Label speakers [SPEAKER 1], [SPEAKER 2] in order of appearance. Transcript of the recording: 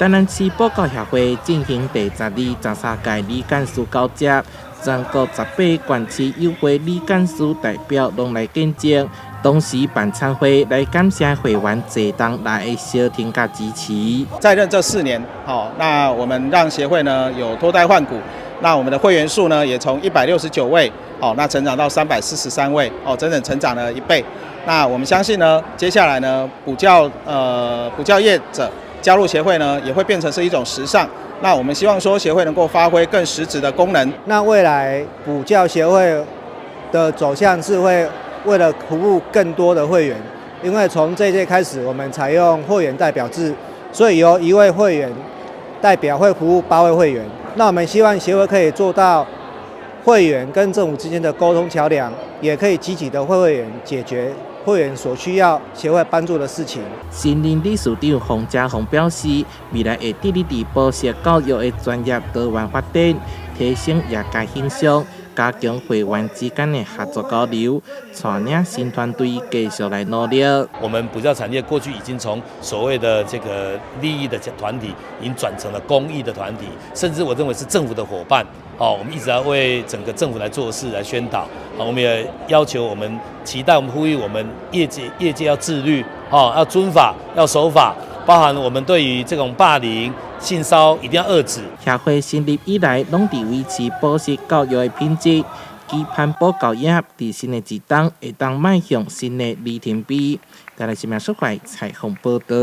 [SPEAKER 1] 台南市报告协会进行第12、13届理干事交接，全国18县市优惠理干事代表拢来见证。同时办餐会来感谢会员坐当来的小听甲支持。
[SPEAKER 2] 在任这4年，那我们让协会呢有脱胎换骨，那我们的会员数呢也从169位，那成长到343位，整整成长了1倍。那我们相信呢，接下来呢补教业者加入协会呢，也会变成是一种时尚。那我们希望说协会能够发挥更实质的功能。
[SPEAKER 3] 那未来补教协会的走向是会为了服务更多的会员，因为从这一届开始，我们采用会员代表制，所以由1位会员代表会服务8位会员。那我们希望协会可以做到会员跟政府之间的沟通桥梁，也可以积极的为会员解决会员所需要协会帮助的事情。
[SPEAKER 1] 新任理事长洪家宏表示，未来会致力于补习教育的专业多元发展，提升业界形象，加强会员之间的合作交流，带领新团队继续来努力。
[SPEAKER 4] 我们补教产业过去已经从所谓的这个利益的团体，已经转成了公益的团体，甚至我认为是政府的伙伴。我们一直要为整个政府来做事、来宣导。我们也要求、我们期待、我们呼吁我们业界要自律，要遵法、要守法，包含我们对于这种霸凌、性骚一定要遏制。
[SPEAKER 1] 协会成立以来，拢伫维持补习教育的品质，期盼补教业伫新的一冬会当迈向新的里程碑。台南新闻社会采访报道。